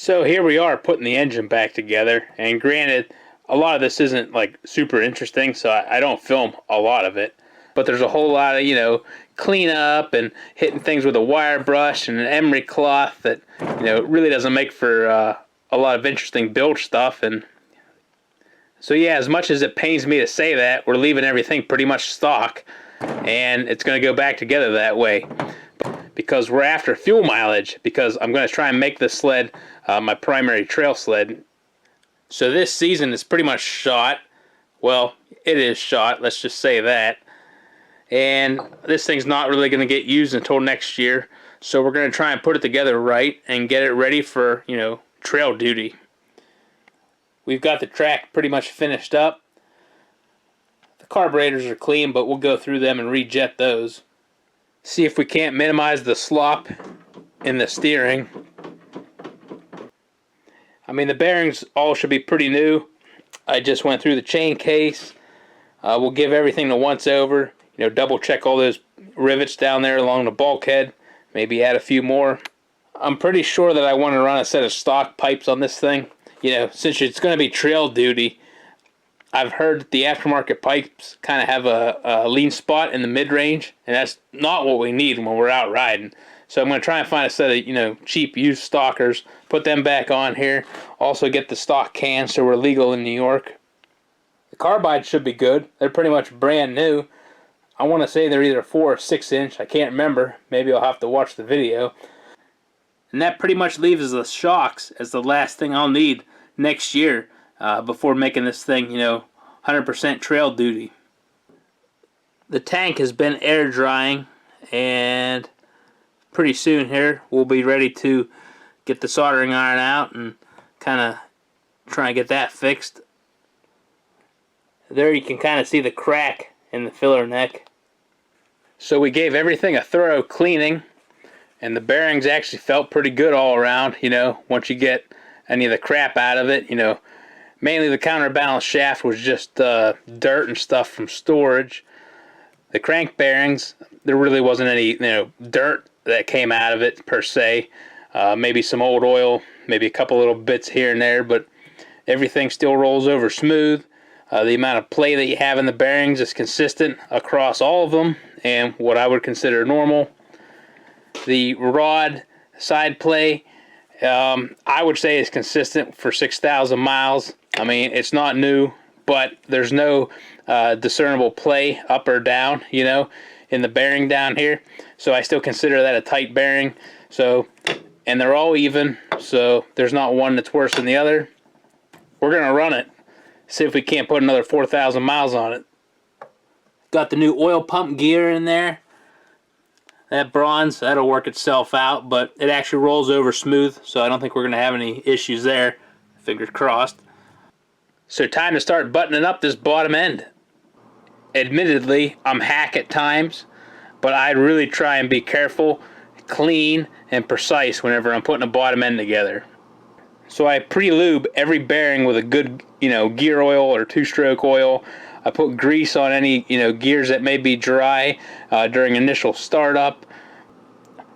So here we are putting the engine back together, and granted, a lot of this isn't like super interesting, so I don't film a lot of it. But there's a whole lot of, cleanup and hitting things with a wire brush and an emery cloth that, really doesn't make for a lot of interesting build stuff. And so yeah, as much as it pains me to say that, we're leaving everything pretty much stock, and it's going to go back together that way. Because we're after fuel mileage, because I'm going to try and make this sled my primary trail sled. So this season is pretty much shot. Well, it is shot, let's just say that. And this thing's not really going to get used until next year. So we're going to try and put it together right and get it ready for, trail duty. We've got the track pretty much finished up. The carburetors are clean, but we'll go through them and rejet those. See if we can't minimize the slop in the steering. I mean, the bearings all should be pretty new. I just went through the chain case. We'll give everything a once over. Double check all those rivets down there along the bulkhead. Maybe add a few more. I'm pretty sure that I want to run a set of stock pipes on this thing. Since it's going to be trail duty, I've heard that the aftermarket pipes kind of have a lean spot in the mid-range, and that's not what we need when we're out riding. So I'm going to try and find a set of, cheap used stockers, put them back on here. Also get the stock cans so we're legal in New York. The carbides should be good. They're pretty much brand new. I want to say they're either 4 or 6 inch. I can't remember. Maybe I'll have to watch the video. And that pretty much leaves the shocks as the last thing I'll need next year before making this thing, 100% trail duty. The tank has been air drying, and pretty soon here we'll be ready to get the soldering iron out and kind of try and get that fixed. There you can kind of see the crack in the filler neck. So we gave everything a thorough cleaning, and the bearings actually felt pretty good all around, once you get any of the crap out of it. Mainly the counterbalance shaft was just dirt and stuff from storage. The crank bearings, there really wasn't any dirt that came out of it per se. Maybe some old oil, maybe a couple little bits here and there, but everything still rolls over smooth. The amount of play that you have in the bearings is consistent across all of them, and what I would consider normal. The rod side play, I would say is consistent for 6,000 miles. I mean, it's not new, but there's no discernible play up or down, in the bearing down here. So I still consider that a tight bearing. So, and they're all even, so there's not one that's worse than the other. We're going to run it. See if we can't put another 4,000 miles on it. Got the new oil pump gear in there. That bronze, that'll work itself out, but it actually rolls over smooth, so I don't think we're going to have any issues there. Fingers crossed. So time to start buttoning up this bottom end. Admittedly, I'm hack at times, but I really try and be careful, clean, and precise whenever I'm putting a bottom end together. So I pre-lube every bearing with a good, gear oil or two-stroke oil. I put grease on any, gears that may be dry during initial startup.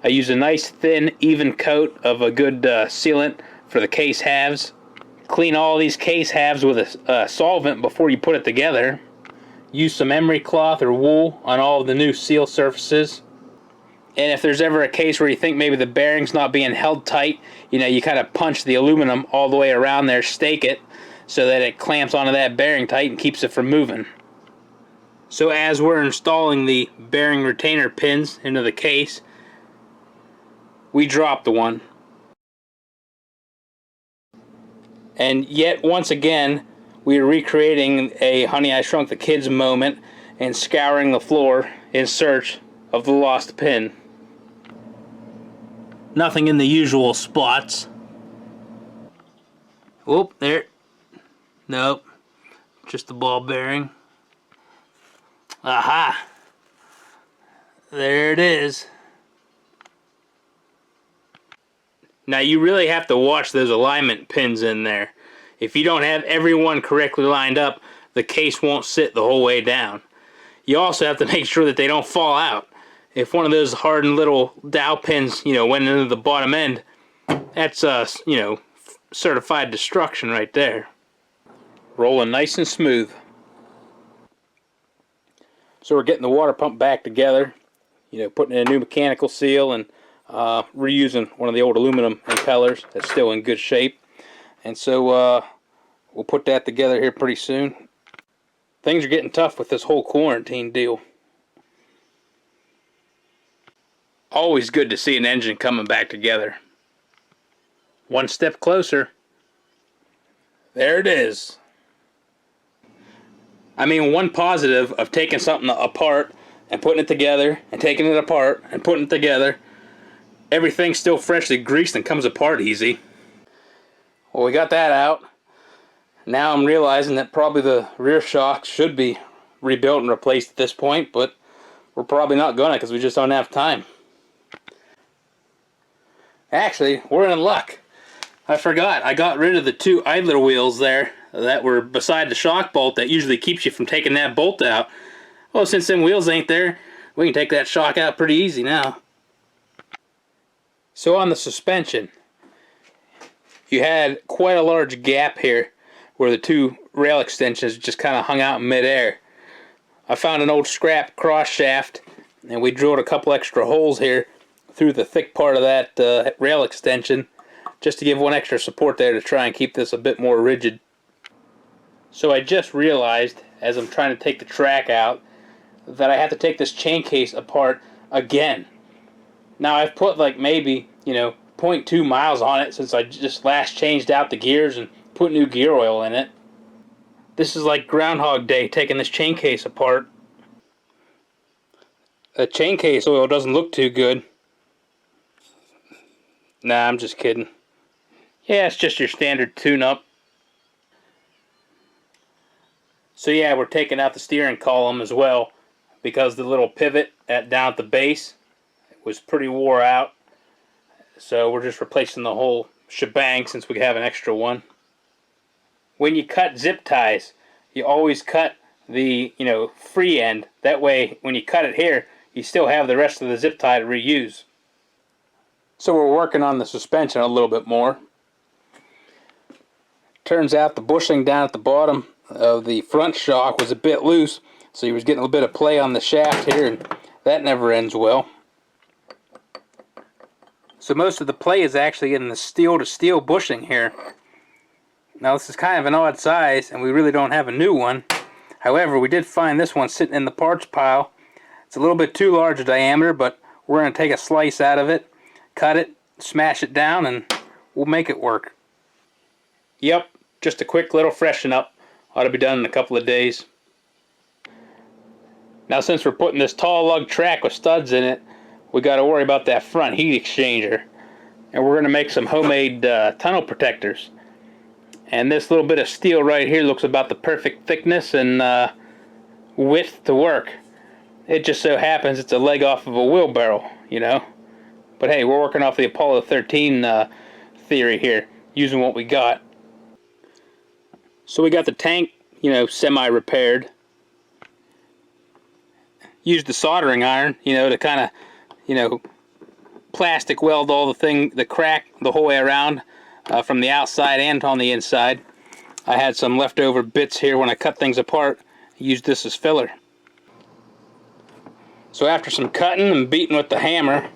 I use a nice thin, even coat of a good sealant for the case halves. Clean all these case halves with a solvent before you put it together. Use some emery cloth or wool on all of the new seal surfaces. And if there's ever a case where you think maybe the bearing's not being held tight, you kind of punch the aluminum all the way around there, stake it, so that it clamps onto that bearing tight and keeps it from moving. So as we're installing the bearing retainer pins into the case, we dropped the one. And yet once again, we are recreating a Honey, I Shrunk the Kids moment and scouring the floor in search of the lost pin. Nothing in the usual spots. Whoop, there. Nope. Just the ball bearing. Aha! There it is. Now you really have to watch those alignment pins in there. If you don't have everyone correctly lined up, the case won't sit the whole way down. You also have to make sure that they don't fall out. If one of those hardened little dowel pins, went into the bottom end, that's 4 certified destruction right there. Rolling nice and smooth. So we're getting the water pump back together, you know, putting in a new mechanical seal and reusing one of the old aluminum impellers that's still in good shape. And so we'll put that together here pretty soon. Things are getting tough with this whole quarantine deal. Always good to see an engine coming back together. One step closer. There it is. I mean, one positive of taking something apart and putting it together and taking it apart and putting it together, everything's still freshly greased and comes apart easy. Well, we got that out. Now I'm realizing that probably the rear shock should be rebuilt and replaced at this point, but we're probably not gonna because we just don't have time. Actually, we're in luck. I forgot, I got rid of the two idler wheels there that were beside the shock bolt that usually keeps you from taking that bolt out. Well, since them wheels ain't there, we can take that shock out pretty easy now. So on the suspension, you had quite a large gap here where the two rail extensions just kind of hung out in midair. I found an old scrap cross shaft and we drilled a couple extra holes here through the thick part of that rail extension just to give one extra support there to try and keep this a bit more rigid. So I just realized as I'm trying to take the track out that I have to take this chain case apart again. Now I've put like maybe, you know, 0.2 miles on it since I just last changed out the gears and put new gear oil in it. This is like Groundhog Day taking this chain case apart. The chain case oil doesn't look too good. Nah, I'm just kidding. Yeah, it's just your standard tune-up. So yeah, we're taking out the steering column as well because the little pivot down at the base was pretty wore out. So we're just replacing the whole shebang since we have an extra one. When you cut zip ties, you always cut the, you know, free end. That way, when you cut it here, you still have the rest of the zip tie to reuse. So we're working on the suspension a little bit more. Turns out the bushing down at the bottom of the front shock was a bit loose, so he was getting a little bit of play on the shaft here, and that never ends well. So most of the play is actually in the steel to steel bushing here. Now this is kind of an odd size and we really don't have a new one. However, we did find this one sitting in the parts pile. It's a little bit too large a diameter, but we're going to take a slice out of it, cut it, smash it down, and we'll make it work. Yep, just a quick little freshen up. Ought to be done in a couple of days. Now since we're putting this tall lug track with studs in it, we got to worry about that front heat exchanger. And we're going to make some homemade tunnel protectors. And this little bit of steel right here looks about the perfect thickness and width to work. It just so happens it's a leg off of a wheelbarrow, you know. But hey, we're working off the Apollo 13 theory here, using what we got. So we got the tank, you know, semi-repaired. Used the soldering iron, you know, to kind of, you know, plastic weld all the crack the whole way around from the outside and on the inside. I had some leftover bits here when I cut things apart. Used this as filler. So after some cutting and beating with the hammer,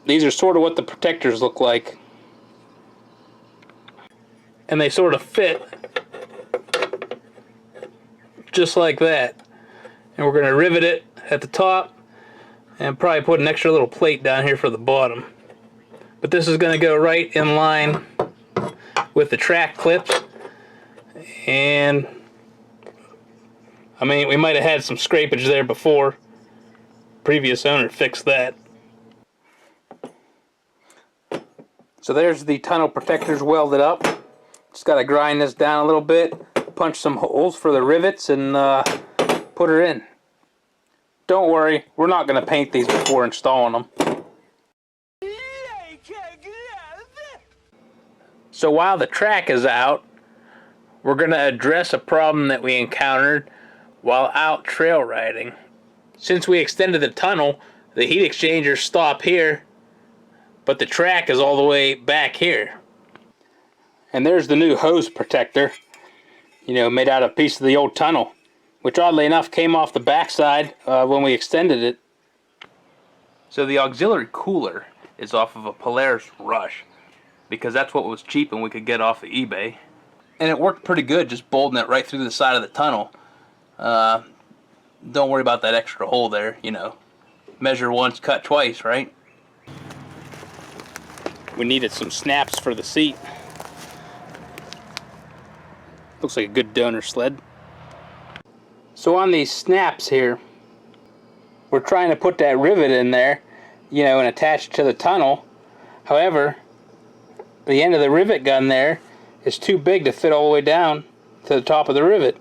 these are sort of what the protectors look like. And they sort of fit just like that. And we're going to rivet it at the top and probably put an extra little plate down here for the bottom. But this is going to go right in line with the track clips. And I mean, we might have had some scrapage there before. Previous owner fixed that. So there's the tunnel protectors welded up. Just got to grind this down a little bit, punch some holes for the rivets, and put her in. Don't worry, we're not going to paint these before installing them. So while the track is out, we're going to address a problem that we encountered while out trail riding. Since we extended the tunnel, the heat exchangers stop here, but the track is all the way back here. And there's the new hose protector, you know, made out of a piece of the old tunnel, which oddly enough came off the backside when we extended it. So the auxiliary cooler is off of a Polaris Rush, because that's what was cheap and we could get off of eBay. And it worked pretty good, just bolting it right through the side of the tunnel. Don't worry about that extra hole there, you know. Measure once, cut twice, right? We needed some snaps for the seat. Looks like a good donor sled. So on these snaps here, we're trying to put that rivet in there, you know, and attach it to the tunnel. However, the end of the rivet gun there is too big to fit all the way down to the top of the rivet.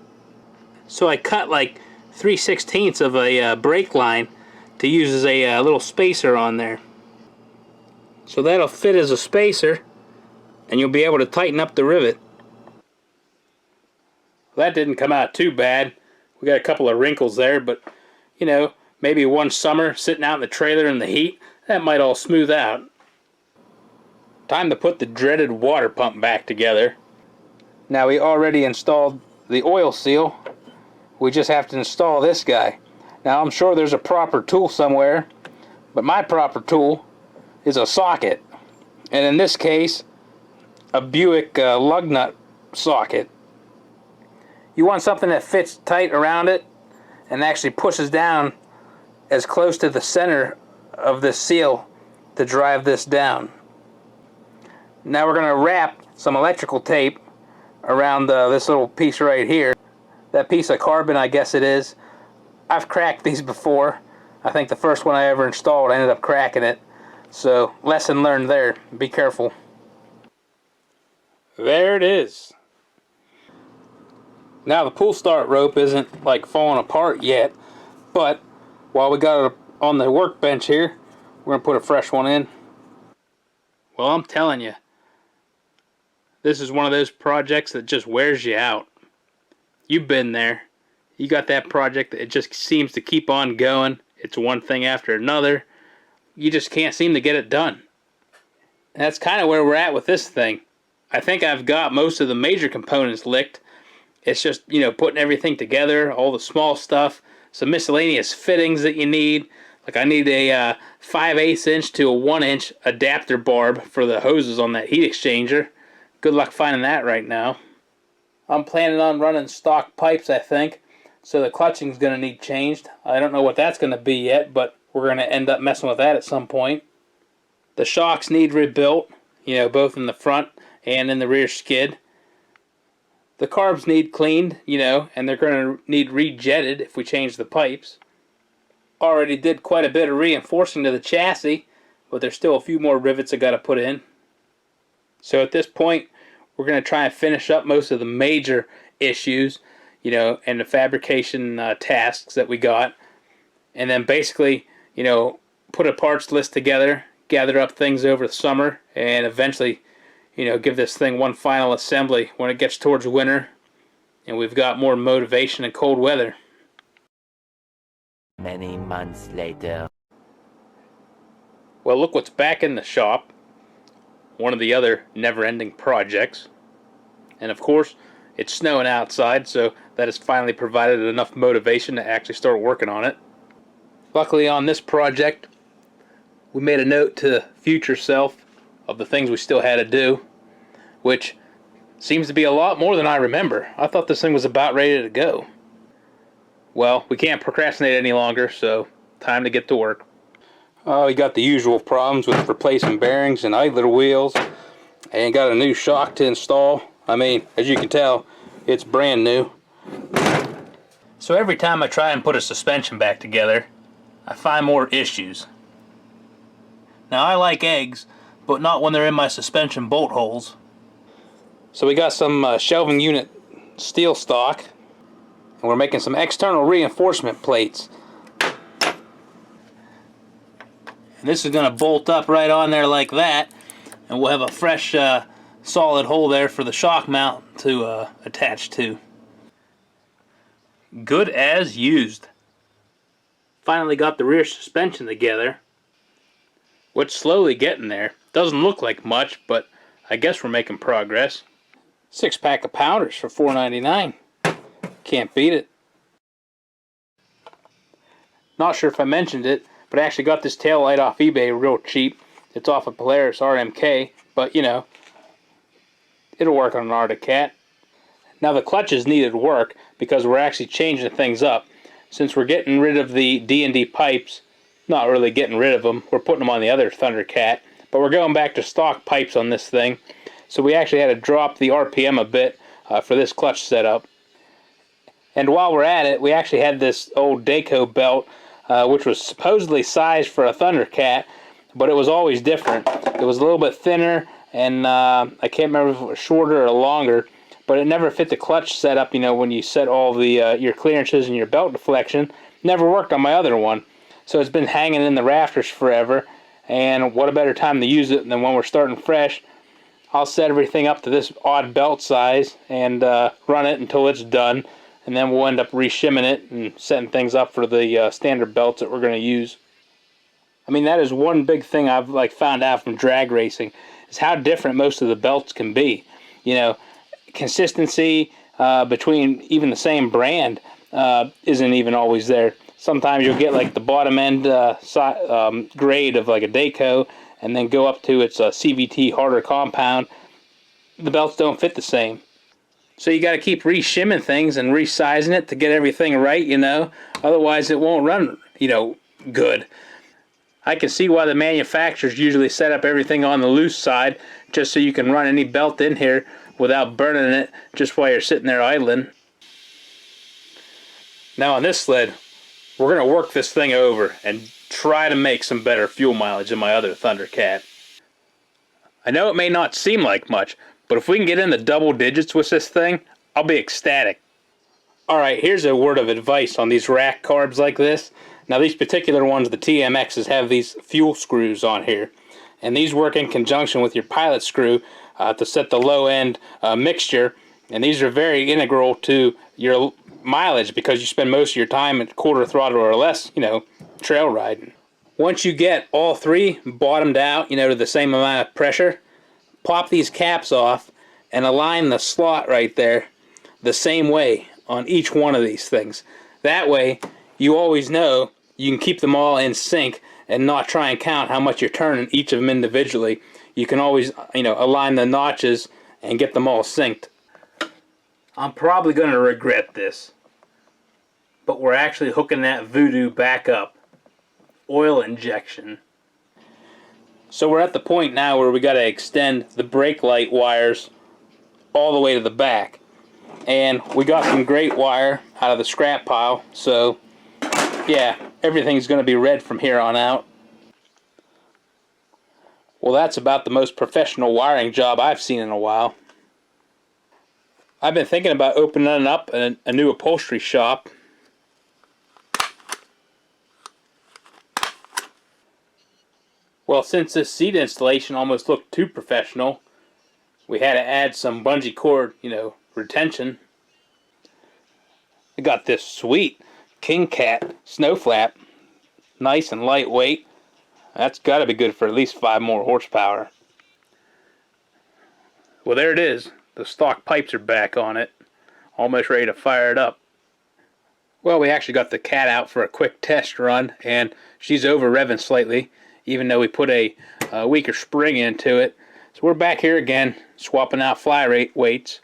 So I cut like 3/16 of a brake line to use as a little spacer on there. So that'll fit as a spacer, and you'll be able to tighten up the rivet. Well, that didn't come out too bad. We got a couple of wrinkles there, but you know, maybe one summer sitting out in the trailer in the heat, that might all smooth out. Time to put the dreaded water pump back together. Now we already installed the oil seal. We just have to install this guy. Now I'm sure there's a proper tool somewhere, but my proper tool is a socket. And in this case, a Buick lug nut socket. You want something that fits tight around it and actually pushes down as close to the center of this seal to drive this down. Now we're going to wrap some electrical tape around this little piece right here. That piece of carbon, I guess it is. I've cracked these before. I think the first one I ever installed, I ended up cracking it. So, lesson learned there. Be careful. There it is. Now the pull start rope isn't like falling apart yet, but while we got it on the workbench here, we're going to put a fresh one in. Well, I'm telling you, this is one of those projects that just wears you out. You've been there. You got that project that it just seems to keep on going. It's one thing after another. You just can't seem to get it done. And that's kind of where we're at with this thing. I think I've got most of the major components licked. It's just, you know, putting everything together, all the small stuff, some miscellaneous fittings that you need. Like I need a 5/8 inch to a 1 inch adapter barb for the hoses on that heat exchanger. Good luck finding that right now. I'm planning on running stock pipes, I think, so the clutching's going to need changed. I don't know what that's going to be yet, but we're going to end up messing with that at some point. The shocks need rebuilt, you know, both in the front and in the rear skid. The carbs need cleaned, you know, and they're going to need rejetted if we change the pipes. Already did quite a bit of reinforcing to the chassis, but there's still a few more rivets I got to put in. So at this point, we're going to try and finish up most of the major issues, you know, and the fabrication tasks that we got. And then basically, you know, put a parts list together, gather up things over the summer, and eventually, you know, give this thing one final assembly when it gets towards winter and we've got more motivation in cold weather. Many months later. Well, look what's back in the shop. One of the other never-ending projects. And of course, it's snowing outside, so that has finally provided enough motivation to actually start working on it. Luckily on this project, we made a note to the future self of the things we still had to do, which seems to be a lot more than I remember. I thought this thing was about ready to go. Well, we can't procrastinate any longer, so time to get to work. Oh, we got the usual problems with replacing bearings and idler wheels, and got a new shock to install. I mean, as you can tell, it's brand new. So every time I try and put a suspension back together, I find more issues. Now I like eggs, but not when they're in my suspension bolt holes. So we got some shelving unit steel stock, and we're making some external reinforcement plates. And this is going to bolt up right on there like that, and we'll have a fresh solid hole there for the shock mount to attach to. Good as used. Finally got the rear suspension together, which slowly getting there. Doesn't look like much, but I guess we're making progress. 6-pack of powders for $4.99. Can't beat it. Not sure if I mentioned it, but I actually got this tail light off eBay real cheap. It's off a Polaris RMK, but you know, it'll work on an Arctic Cat. Now the clutches needed work because we're actually changing things up. Since we're getting rid of the D&D pipes, not really getting rid of them, we're putting them on the other Thundercat, but we're going back to stock pipes on this thing. So we actually had to drop the RPM a bit for this clutch setup. And while we're at it, we actually had this old Dayco Belt, which was supposedly sized for a Thundercat, but it was always different. It was a little bit thinner, and I can't remember if it was shorter or longer, but it never fit the clutch setup, you know, when you set all the your clearances and your belt deflection. Never worked on my other one. So it's been hanging in the rafters forever, and what a better time to use it than when we're starting fresh. I'll set everything up to this odd belt size and run it until it's done, and then we'll end up re-shimming it and setting things up for the standard belts that we're going to use. I mean, that is one big thing I've found out from drag racing, is how different most of the belts can be. You know, consistency between even the same brand isn't even always there. Sometimes you'll get like the bottom end grade of like a Dayco, and then go up to its CVT harder compound. The belts don't fit the same. So you got to keep re-shimming things and resizing it to get everything right, you know. Otherwise it won't run, you know, good. I can see why the manufacturers usually set up everything on the loose side, just so you can run any belt in here without burning it just while you're sitting there idling. Now on this sled, we're going to work this thing over and try to make some better fuel mileage than my other Thundercat. I know it may not seem like much, but if we can get in the double digits with this thing, I'll be ecstatic. Alright, here's a word of advice on these rack carbs like this. Now these particular ones, the TMXs, have these fuel screws on here. And these work in conjunction with your pilot screw to set the low end mixture. And these are very integral to your mileage because you spend most of your time at quarter throttle or less, you know, trail riding. Once you get all three bottomed out, you know, to the same amount of pressure, pop these caps off and align the slot right there the same way on each one of these things. That way you always know you can keep them all in sync and not try and count how much you're turning each of them individually. You can always, you know, align the notches and get them all synced. I'm probably going to regret this, but we're actually hooking that voodoo back up. Oil injection. So we're at the point now where we got to extend the brake light wires all the way to the back. And we got some great wire out of the scrap pile, so yeah, everything's going to be red from here on out. Well, that's about the most professional wiring job I've seen in a while. I've been thinking about opening up a new upholstery shop. Well, since this seat installation almost looked too professional, we had to add some bungee cord, you know, retention. I got this sweet King Cat snow flap, nice and lightweight. That's got to be good for at least 5 more horsepower. Well, there it is. The stock pipes are back on it, almost ready to fire it up. Well, we actually got the Cat out for a quick test run, and she's over revving slightly, even though we put a weaker spring into it. So we're back here again, swapping out fly rate weights.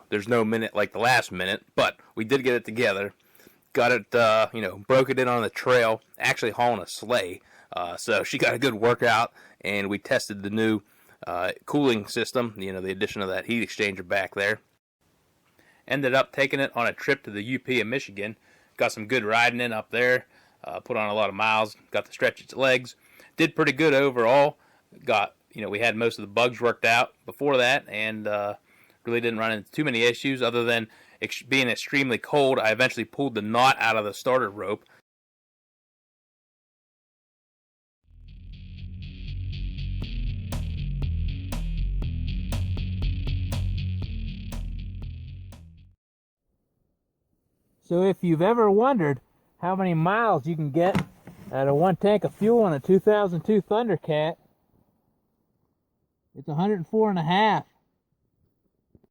There's no minute like the last minute, but we did get it together. Got it, you know, broke it in on the trail, actually hauling a sleigh. So she got a good workout, and we tested the new cooling system, you know, the addition of that heat exchanger back there. Ended up taking it on a trip to the UP in Michigan. Got some good riding in up there. Put on a lot of miles. Got to stretch its legs. Did pretty good overall. Got, you know, we had most of the bugs worked out before that, and really didn't run into too many issues other than being extremely cold. I eventually pulled the knot out of the starter rope. So if you've ever wondered how many miles you can get out of one tank of fuel on a 2002 Thundercat, It's 104 and a half.